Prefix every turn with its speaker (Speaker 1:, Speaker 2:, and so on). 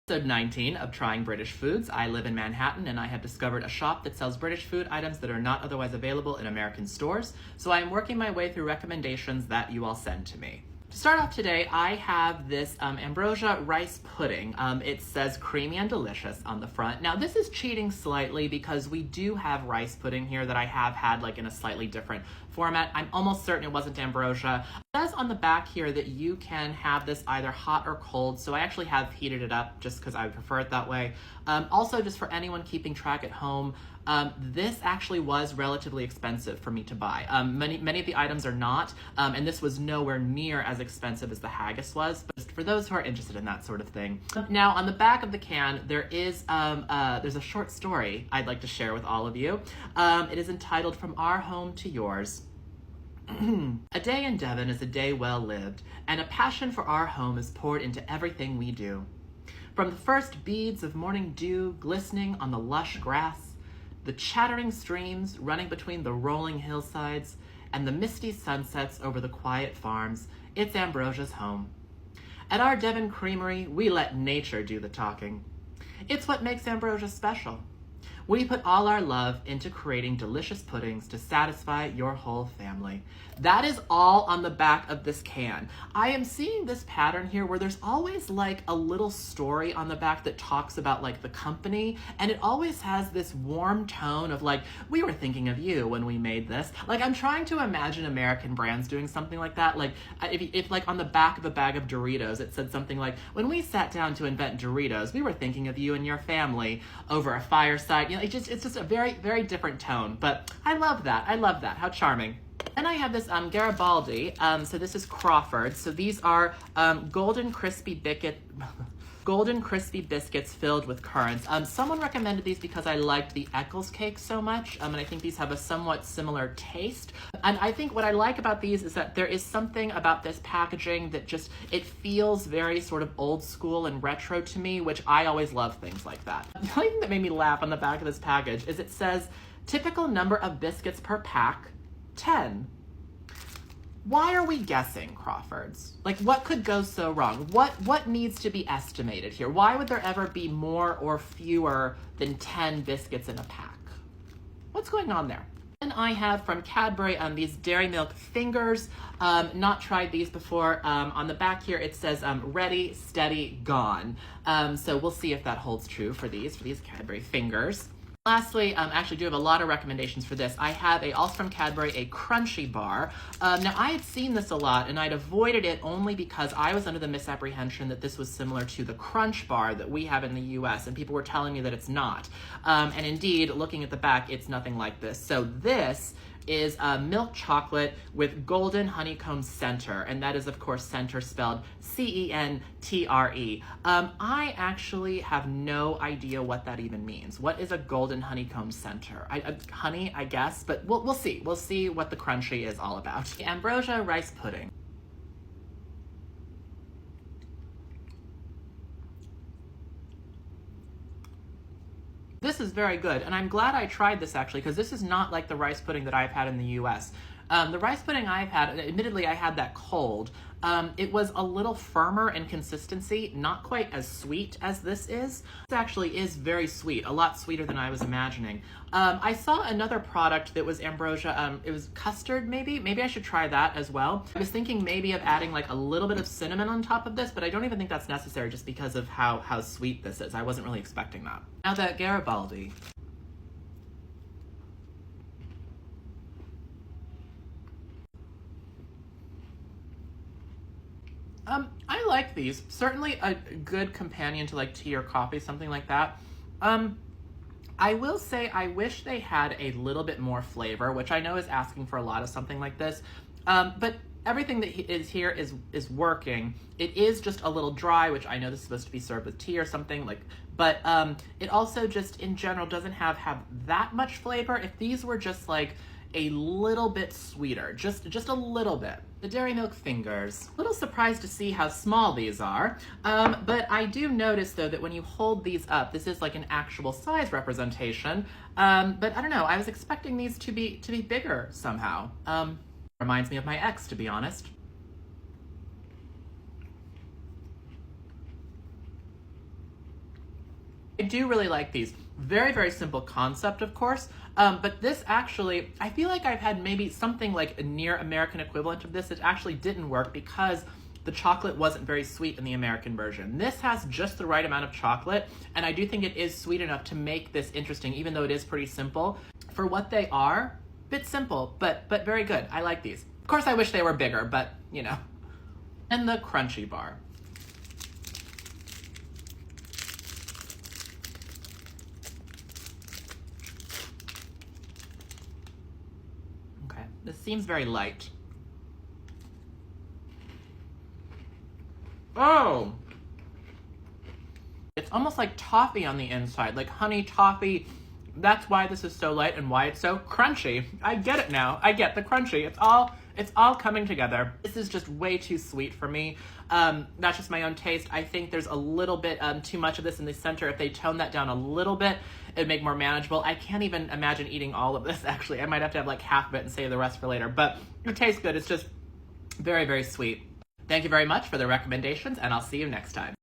Speaker 1: Episode 19 of Trying British Foods. I live in Manhattan and I have discovered a shop that sells British food items that are not otherwise available in American stores, so I am working my way through recommendations that you all send to me. To start off today, I have this Ambrosia rice pudding. It says creamy and delicious on the front. Now this is cheating slightly because we do have rice pudding here that I have had like in a slightly different format. I'm almost certain it wasn't Ambrosia. It says on the back here that you can have this either hot or cold, so I actually have heated it up just because I would prefer it that way. Also, just for anyone keeping track at home, this actually was relatively expensive for me to buy. Many of the items are not, and this was nowhere near as expensive as the haggis was, but just for those who are interested in that sort of thing. Now, on the back of the can, there is there's a short story I'd like to share with all of you. It is entitled From Our Home to Yours. A day in Devon is a day well lived, and a passion for our home is poured into everything we do. From the first beads of morning dew glistening on the lush grass, the chattering streams running between the rolling hillsides, and the misty sunsets over the quiet farms, it's Ambrosia's home. At our Devon Creamery, we let nature do the talking. It's what makes Ambrosia special. We put all our love into creating delicious puddings to satisfy your whole family. That is all on the back of this can. I am seeing this pattern here where there's always like a little story on the back that talks about like the company, and it always has this warm tone of like, we were thinking of you when we made this. Like, I'm trying to imagine American brands doing something like that. Like if like on the back of a bag of Doritos, it said something like, when we sat down to invent Doritos, we were thinking of you and your family over a fireside. You know, it's just a very, very different tone, but I love that. I love that. How charming. And I have this Garibaldi. So this is Crawford. So these are golden crispy biscuits filled with currants. Someone recommended these because I liked the Eccles cake so much, and I think these have a somewhat similar taste. And I think what I like about these is that there is something about this packaging that just, it feels very sort of old school and retro to me, which I always love things like that. The only thing that made me laugh on the back of this package is it says, typical number of biscuits per pack, 10. Why are we guessing, Crawfords? Like, what could go so wrong? What needs to be estimated here? Why would there ever be more or fewer than 10 biscuits in a pack? What's going on there? And I have from Cadbury these Dairy Milk Fingers. Not tried these before. On the back here it says ready, steady, gone. So we'll see if that holds true for these Cadbury Fingers. Lastly, actually do have a lot of recommendations for this. I have also from Cadbury, a Crunchy Bar. Now I had seen this a lot and I'd avoided it only because I was under the misapprehension that this was similar to the Crunch Bar that we have in the US, and people were telling me that it's not. And indeed, looking at the back, it's nothing like this. So this is milk chocolate with golden honeycomb center, and that is of course center spelled C-E-N-T-R-E. I actually have no idea what that even means. What is a golden honeycomb center? Honey, I guess, but we'll see. We'll see what the crunchy is all about. The Ambrosia rice pudding. This is very good, and I'm glad I tried this actually, because this is not like the rice pudding that I've had in the US. The rice pudding I've had, admittedly I had that cold, it was a little firmer in consistency, not quite as sweet as this is. This actually is very sweet, a lot sweeter than I was imagining. I saw another product that was Ambrosia, it was custard maybe? Maybe I should try that as well. I was thinking maybe of adding like a little bit of cinnamon on top of this, but I don't even think that's necessary just because of how sweet this is. I wasn't really expecting that. Now the Garibaldi. I like these. Certainly a good companion to like tea or coffee, something like that. I will say I wish they had a little bit more flavor, which I know is asking for a lot of something like this. But everything that is here is working. It is just a little dry, which I know this is supposed to be served with tea or something, like, but it also just in general doesn't have that much flavor. If these were just like a little bit sweeter, just a little bit. The Dairy Milk Fingers. A little surprised to see how small these are, but I do notice though that when you hold these up, this is like an actual size representation, but I don't know, I was expecting these to be bigger somehow. Reminds me of my ex, to be honest. I do really like these. Very, very simple concept, of course. But this actually, I feel like I've had maybe something like a near American equivalent of this. It actually didn't work because the chocolate wasn't very sweet in the American version. This has just the right amount of chocolate, and I do think it is sweet enough to make this interesting, even though it is pretty simple. For what they are, bit simple, but very good. I like these. Of course, I wish they were bigger, but you know. And the Crunchy Bar. Okay, this seems very light. Oh! It's almost like toffee on the inside, like honey toffee. That's why this is so light and why it's so crunchy. I get it now. I get the crunchy. It's all coming together. This is just way too sweet for me. That's just my own taste. I think there's a little bit too much of this in the center. If they tone that down a little bit, it'd make more manageable. I can't even imagine eating all of this, actually. I might have to have like half of it and save the rest for later. But it tastes good. It's just very, very sweet. Thank you very much for the recommendations, and I'll see you next time.